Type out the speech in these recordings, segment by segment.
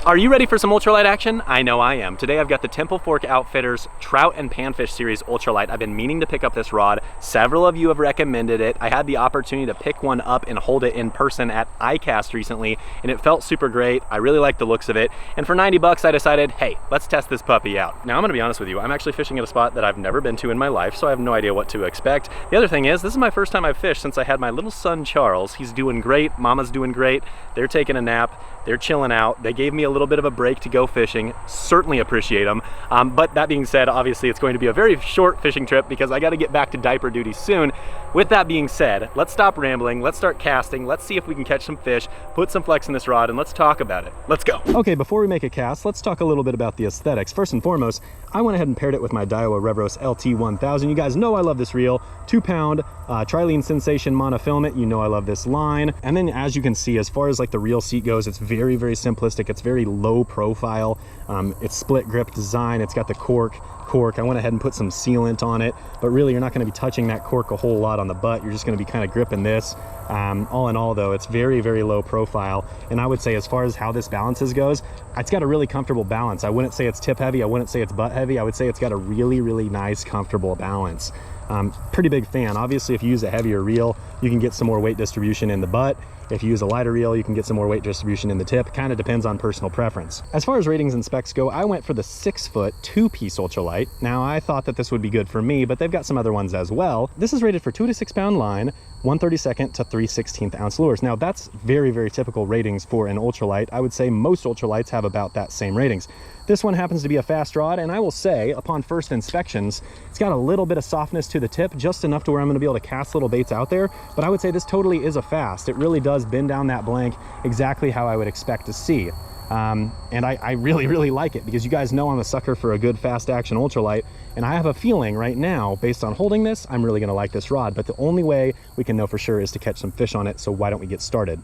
Are you ready for some ultralight action? I know I am. Today I've got the Temple Fork Outfitters Trout and Panfish Series Ultralight. I've been meaning to pick up this rod. Several of you have recommended it. I had the opportunity to pick one up and hold it in person at iCast recently, and it felt super great. I really like the looks of it. And for 90 bucks, I decided, hey, let's test this puppy out. Now I'm gonna be honest with you, I'm actually fishing at a spot that I've never been to in my life, so I have no idea what to expect. The other thing is, this is my first time I've fished since I had my little son, Charles. He's doing great, Mama's doing great. They're taking a nap, they're chilling out. They gave me a little bit of a break to go fishing. Certainly appreciate them. But that being said, obviously it's going to be a very short fishing trip because I got to get back to diaper duty soon. With that being said, let's stop rambling, let's start casting, let's see if we can catch some fish, put some flex in this rod, and let's talk about it. Let's go. Okay, before we make a cast, let's talk a little bit about the aesthetics. First and foremost, I went ahead and paired it with my Daiwa Revros LT1000. You guys know I love this reel. 2-pound Trilene Sensation monofilament. You know I love this line. And then as you can see, as far as like the reel seat goes, it's very, very simplistic. It's very low profile. It's split grip design. It's got the cork. I went ahead and put some sealant on it, but really you're not going to be touching that cork a whole lot on the butt. You're just going to be kind of gripping this. All in all though, it's very, very low profile. And I would say as far as how this balances goes, it's got a really comfortable balance. I wouldn't say it's tip heavy. I wouldn't say it's butt heavy. I would say it's got a really, really nice, comfortable balance. Pretty big fan. Obviously, if you use a heavier reel, you can get some more weight distribution in the butt. If you use a lighter reel, you can get some more weight distribution in the tip. Kind of depends on personal preference. As far as ratings and specs go, I went for the 6-foot 2-piece ultralight. Now, I thought that this would be good for me, but they've got some other ones as well. This is rated for 2 to 6 pound line, 1/32 to 3/16 ounce lures. Now, that's very, very typical ratings for an ultralight. I would say most ultralights have about that same ratings. This one happens to be a fast rod, and I will say, upon first inspections, it's got a little bit of softness to the tip, just enough to where I'm going to be able to cast little baits out there, but I would say this totally is a fast. It really does bend down that blank exactly how I would expect to see. And I really, really like it because you guys know I'm a sucker for a good fast action ultralight, and I have a feeling right now, based on holding this, I'm really going to like this rod, but the only way we can know for sure is to catch some fish on it, so why don't we get started?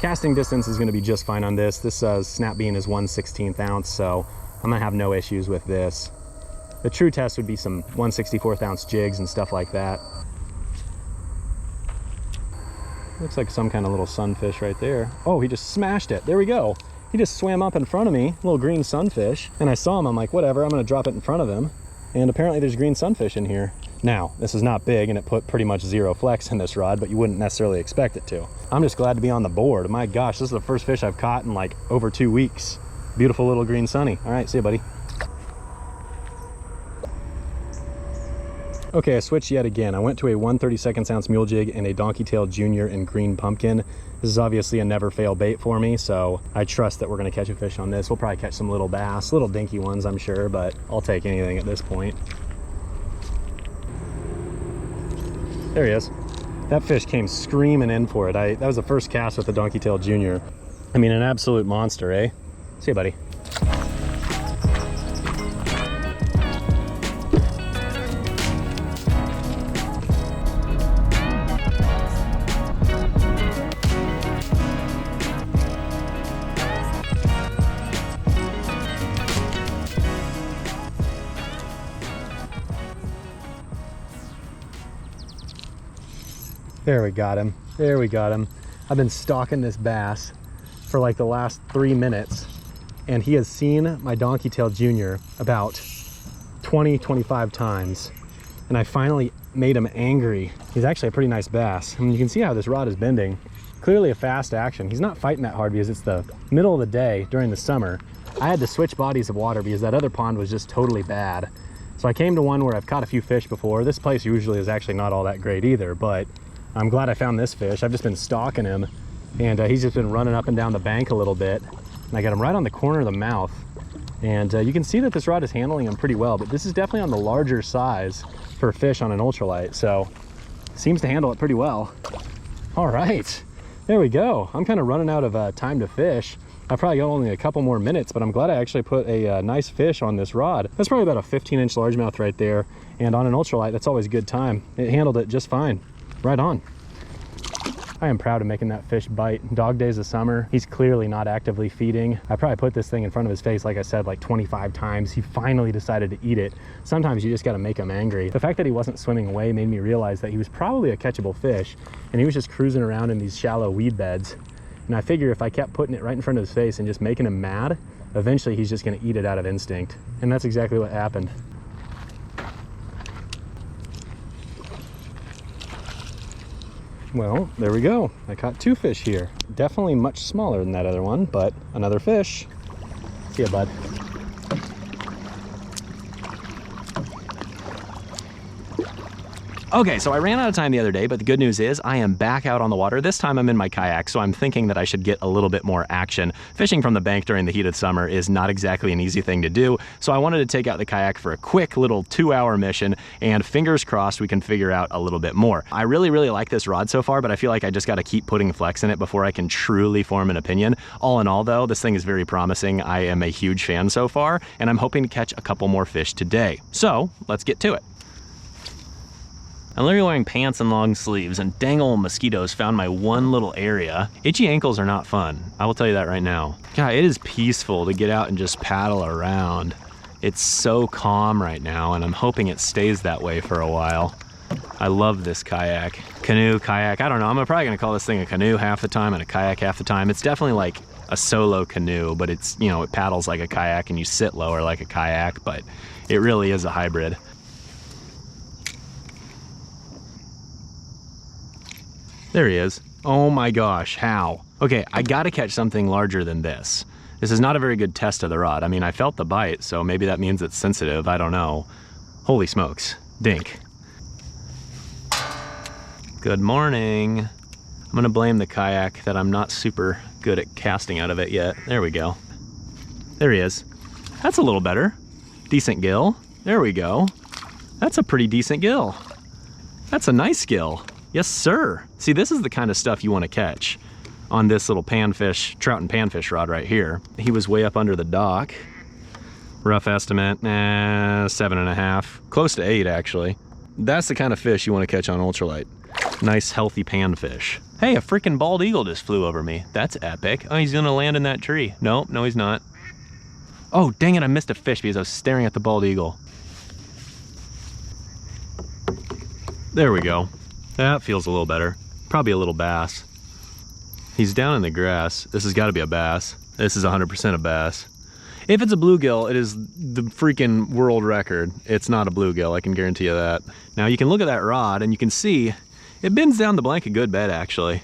Casting distance is going to be just fine on this. This snap bean is 1/16 ounce, so I'm going to have no issues with this. The true test would be some 1/64 ounce jigs and stuff like that. Looks like some kind of little sunfish right there. Oh, he just smashed it. There we go. He just swam up in front of me, little green sunfish, and I saw him. I'm like, whatever, I'm going to drop it in front of him. And apparently there's green sunfish in here. Now, this is not big, and it put pretty much 0 flex in this rod, but you wouldn't necessarily expect it to. I'm just glad to be on the board. My gosh, this is the first fish I've caught in like over 2 weeks. Beautiful little green sunny. All right, see you, buddy. Okay, I switched yet again. I went to a 1/32 ounce mule jig and a Donkey Tail Junior in green pumpkin. This is obviously a never fail bait for me, so I trust that we're gonna catch a fish on this. We'll probably catch some little bass, little dinky ones, I'm sure, but I'll take anything at this point. There he is. That fish came screaming in for it. That was the first cast with the Donkey Tail Junior. I mean, an absolute monster, eh? See you, buddy. There we got him. There we got him. I've been stalking this bass for like the last 3 minutes, and he has seen my Donkey Tail Junior about 20-25 times, and I finally made him angry. He's actually a pretty nice bass. I mean, you can see how this rod is bending. Clearly a fast action. He's not fighting that hard because it's the middle of the day during the summer. I had to switch bodies of water because that other pond was just totally bad. So I came to one where I've caught a few fish before. This place usually is actually not all that great either, but I'm glad I found this fish. I've just been stalking him, and he's just been running up and down the bank a little bit. And I got him right on the corner of the mouth. And you can see that this rod is handling him pretty well, but this is definitely on the larger size for a fish on an ultralight, so seems to handle it pretty well. All right, there we go. I'm kind of running out of time to fish. I've probably got only a couple more minutes, but I'm glad I actually put a nice fish on this rod. That's probably about a 15-inch largemouth right there, and on an ultralight, that's always a good time. It handled it just fine. Right on. I am proud of making that fish bite. Dog days of summer, he's clearly not actively feeding. I probably put this thing in front of his face, like I said, like 25 times. He finally decided to eat it. Sometimes you just gotta make him angry. The fact that he wasn't swimming away made me realize that he was probably a catchable fish, and he was just cruising around in these shallow weed beds. And I figure if I kept putting it right in front of his face and just making him mad, eventually he's just gonna eat it out of instinct. And that's exactly what happened. Well, there we go. I caught 2 fish here. Definitely much smaller than that other one, but another fish. See ya, bud. Okay, so I ran out of time the other day, but the good news is I am back out on the water. This time I'm in my kayak, so I'm thinking that I should get a little bit more action. Fishing from the bank during the heat of summer is not exactly an easy thing to do, so I wanted to take out the kayak for a quick little 2-hour mission, and fingers crossed we can figure out a little bit more. I really like this rod so far, but I feel like I just got to keep putting flex in it before I can truly form an opinion. All in all though, this thing is very promising. I am a huge fan so far, and I'm hoping to catch a couple more fish today. So let's get to it. I'm literally wearing pants and long sleeves, and dang old mosquitoes found my one little area. Itchy ankles are not fun, I will tell you that right now. God, it is peaceful to get out and just paddle around. It's so calm right now, and I'm hoping it stays that way for a while. I love this kayak. Canoe, kayak, I don't know, I'm probably gonna call this thing a canoe half the time and a kayak half the time. It's definitely like a solo canoe, but it's, you know, it paddles like a kayak and you sit lower like a kayak, but it really is a hybrid. There he is. Oh my gosh, how? Okay, I gotta catch something larger than this. This is not a very good test of the rod. I mean, I felt the bite, so maybe that means it's sensitive, I don't know. Holy smokes, dink. Good morning. I'm gonna blame the kayak that I'm not super good at casting out of it yet. There we go. There he is. That's a little better. Decent gill. There we go. That's a pretty decent gill. That's a nice gill. Yes, sir. See, this is the kind of stuff you want to catch on this little panfish, trout and panfish rod right here. He was way up under the dock. Rough estimate, 7.5, close to 8 actually. That's the kind of fish you want to catch on ultralight. Nice, healthy panfish. Hey, a freaking bald eagle just flew over me. That's epic. Oh, he's gonna land in that tree. No, he's not. Oh, dang it, I missed a fish because I was staring at the bald eagle. There we go. That feels a little better. Probably a little bass. He's down in the grass. This has got to be a bass. This is 100% a bass. If it's a bluegill, it is the freaking world record. It's not a bluegill, I can guarantee you that. Now you can look at that rod and you can see it bends down the blank a good bit actually.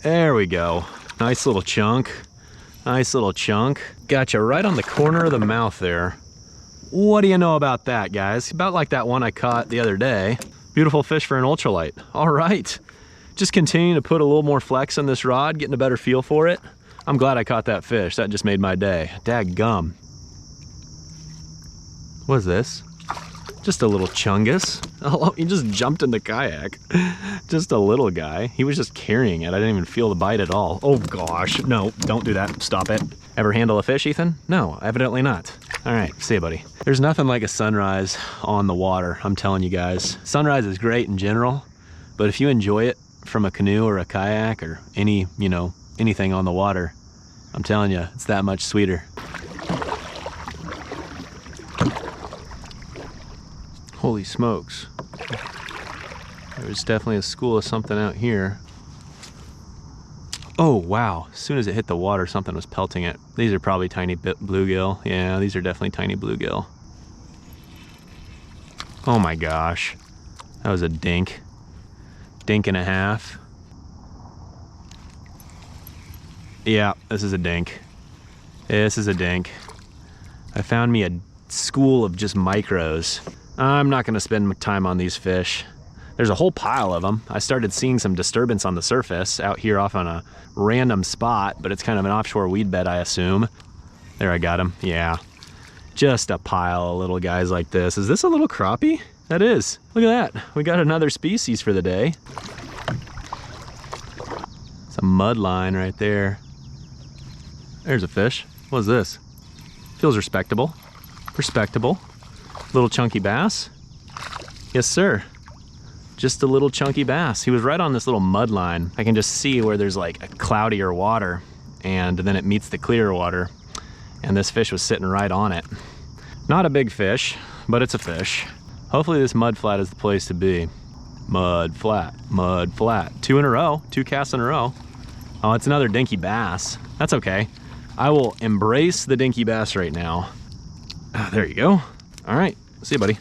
There we go. Nice little chunk. Nice little chunk. Gotcha right on the corner of the mouth there. What do you know about that, guys? About like that one I caught the other day. Beautiful fish for an ultralight. All right. Just continuing to put a little more flex on this rod, getting a better feel for it. I'm glad I caught that fish. That just made my day. Daggum. What is this? Just a little chungus. Oh, he just jumped in the kayak. Just a little guy. He was just carrying it. I didn't even feel the bite at all. Oh gosh, no, don't do that. Stop it. Ever handle a fish, Ethan? No, evidently not. All right, see you, buddy. There's nothing like a sunrise on the water, I'm telling you guys. Sunrise is great in general, but if you enjoy it from a canoe or a kayak or any, you know, anything on the water, I'm telling you, it's that much sweeter. Holy smokes. There's definitely a school of something out here. Oh, wow. As soon as it hit the water, something was pelting it. These are probably tiny bluegill. Yeah, these are definitely tiny bluegill. Oh my gosh. That was a dink. Dink and a half. Yeah, this is a dink. This is a dink. I found me a school of just micros. I'm not gonna spend time on these fish. There's a whole pile of them. I started seeing some disturbance on the surface out here off on a random spot, but it's kind of an offshore weed bed, I assume. There, I got him. Yeah. Just a pile of little guys like this. Is this a little crappie? That is. Look at that. We got another species for the day. It's a mud line right there. There's a fish. What is this? Feels respectable. Respectable. Little chunky bass. Yes, sir. Just a little chunky bass. He was right on this little mud line. I can just see where there's like a cloudier water and then it meets the clear water. And this fish was sitting right on it. Not a big fish, but it's a fish. Hopefully this mud flat is the place to be. Mud flat, mud flat. 2 in a row, 2 casts in a row. Oh, it's another dinky bass. That's okay. I will embrace the dinky bass right now. There you go. All right, see you, buddy.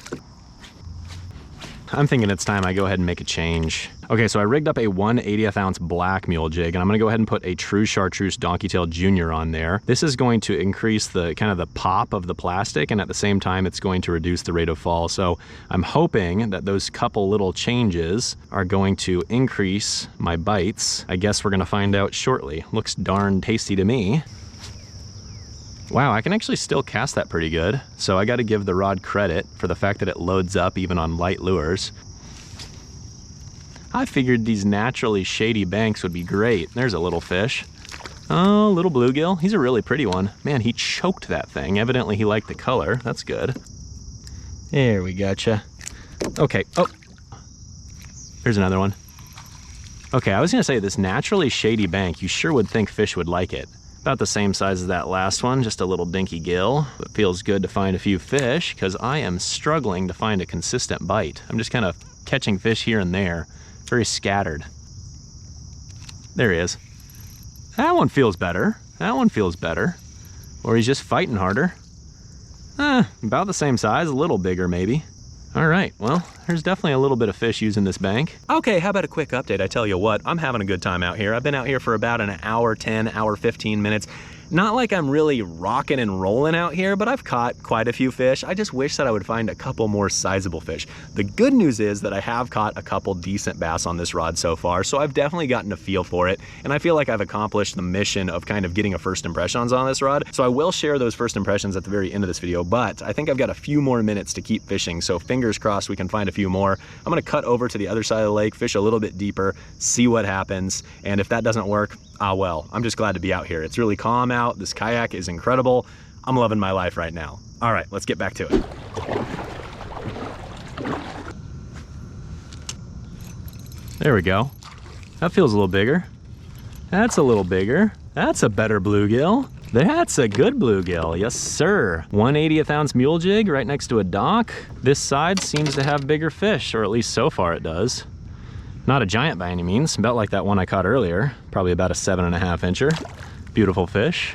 I'm thinking it's time I go ahead and make a change. Okay, so I rigged up a 1/80th ounce black mule jig, and I'm gonna go ahead and put a true chartreuse donkey tail junior on there. This is going to increase the kind of the pop of the plastic, and at the same time, it's going to reduce the rate of fall. So I'm hoping that those couple little changes are going to increase my bites. I guess we're gonna find out shortly. Looks darn tasty to me. Wow, I can actually still cast that pretty good. So I gotta give the rod credit for the fact that it loads up even on light lures. I figured these naturally shady banks would be great. There's a little fish. Oh, little bluegill. He's a really pretty one. Man, he choked that thing. Evidently he liked the color. That's good. There we gotcha. Okay, oh. There's another one. Okay, I was gonna say this naturally shady bank, you sure would think fish would like it. About the same size as that last one, just a little dinky gill. It feels good to find a few fish because I am struggling to find a consistent bite. I'm just kind of catching fish here and there, very scattered. There he is. That one feels better. That one feels better. Or he's just fighting harder. About the same size, a little bigger maybe. All right, well, there's definitely a little bit of fish using this bank. Okay, how about a quick update? I tell you what, I'm having a good time out here. I've been out here for about an hour 10, hour 15 minutes. Not like I'm really rocking and rolling out here, but I've caught quite a few fish. I just wish that I would find a couple more sizable fish. The good news is that I have caught a couple decent bass on this rod so far, so I've definitely gotten a feel for it, and I feel like I've accomplished the mission of kind of getting a first impressions on this rod. So I will share those first impressions at the very end of this video, but I think I've got a few more minutes to keep fishing, so fingers crossed we can find a few more. I'm gonna cut over to the other side of the lake, fish a little bit deeper, see what happens, and if that doesn't work, ah well, I'm just glad to be out here. It's really calm out. This kayak is incredible. I'm loving my life right now. All right, let's get back to it. There we go. That feels a little bigger. That's a little bigger. That's a better bluegill. That's a good bluegill, yes sir. 1/80th ounce mule jig right next to a dock. This side seems to have bigger fish, or at least so far it does. Not a giant by any means, about like that one I caught earlier. Probably about a 7.5 incher. Beautiful fish.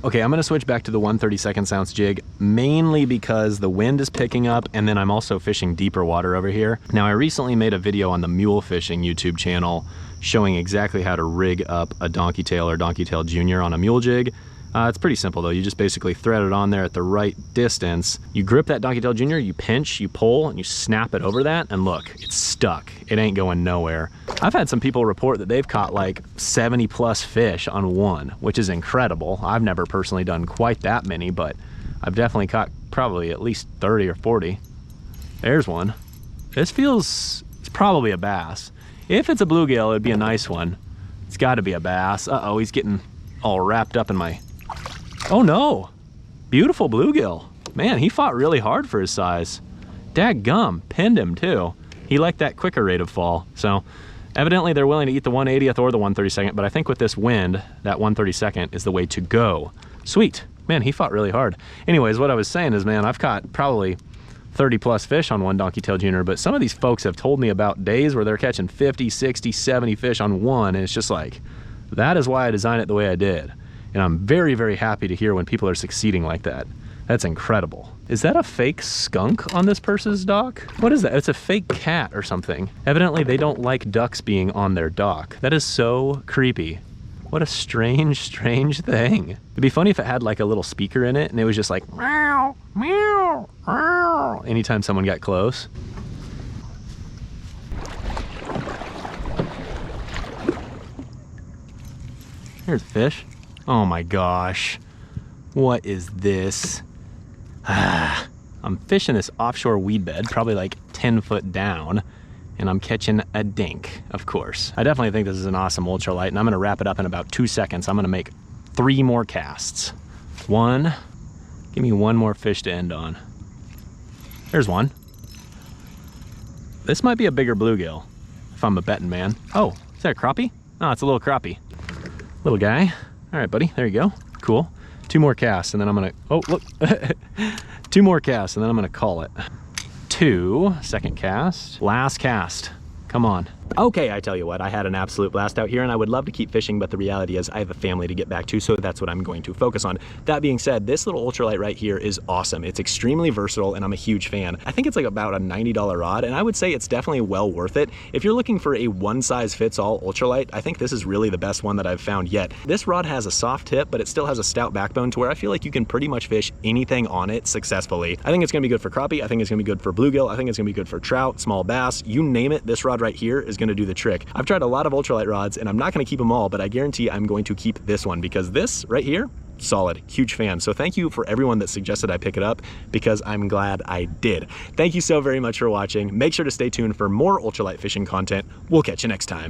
Okay, I'm gonna switch back to the 1/32 ounce jig, mainly because the wind is picking up and then I'm also fishing deeper water over here. Now, I recently made a video on the mule fishing YouTube channel showing exactly how to rig up a donkey tail or donkey tail junior on a mule jig. It's pretty simple though. You just basically thread it on there at the right distance. You grip that donkey tail junior, you pinch, you pull, and you snap it over that, and look, it's stuck. It ain't going nowhere. I've had some people report that they've caught like 70 plus fish on one, which is incredible. I've never personally done quite that many, but I've definitely caught probably at least 30 or 40. There's one. This feels, it's probably a bass. If it's a bluegill, it'd be a nice one. It's gotta be a bass. Uh-oh, he's getting all wrapped up in my, oh no, beautiful bluegill. Man, he fought really hard for his size. Dadgum, pinned him too. He liked that quicker rate of fall. So evidently they're willing to eat the 1/80th or the 1/32nd, but I think with this wind, that 1/32nd is the way to go. Sweet, man, he fought really hard. Anyways, what I was saying is, man, I've caught probably 30 plus fish on one donkey tail junior, but some of these folks have told me about days where they're catching 50, 60, 70 fish on one, and it's just like, that is why I designed it the way I did. And I'm very, very happy to hear when people are succeeding like that. That's incredible. Is that a fake skunk on this person's dock? What is that? It's a fake cat or something. Evidently they don't like ducks being on their dock. That is so creepy. What a strange, strange thing. It'd be funny if it had like a little speaker in it and it was just like, meow, meow, meow, anytime someone got close. Here's a fish. Oh my gosh. What is this? I'm fishing this offshore weed bed, probably like 10 foot down, and I'm catching a dink, of course. I definitely think this is an awesome ultralight, and I'm gonna wrap it up in about 2 seconds. I'm gonna make 3 more casts. One, give me one more fish to end on. There's one. This might be a bigger bluegill, if I'm a betting man. Oh, is that a crappie? Oh, it's a little crappie. Little guy. All right, buddy, there you go. Cool. 2 more casts, and then I'm gonna, oh, look. 2 more casts, and then I'm gonna call it. 2, second cast, last cast. Come on. Okay, I tell you what, I had an absolute blast out here and I would love to keep fishing, but the reality is I have a family to get back to, so that's what I'm going to focus on. That being said, this little ultralight right here is awesome. It's extremely versatile and I'm a huge fan. I think it's like about a $90 rod, and I would say it's definitely well worth it. If you're looking for a one-size-fits-all ultralight, I think this is really the best one that I've found yet. This rod has a soft tip, but it still has a stout backbone to where I feel like you can pretty much fish anything on it successfully. I think it's gonna be good for crappie, I think it's gonna be good for bluegill, I think it's gonna be good for trout, small bass, you name it, this rod right here is gonna do the trick. I've tried a lot of ultralight rods and I'm not gonna keep them all, but I guarantee I'm going to keep this one because this right here, solid, huge fan. So thank you for everyone that suggested I pick it up because I'm glad I did. Thank you so very much for watching. Make sure to stay tuned for more ultralight fishing content. We'll catch you next time.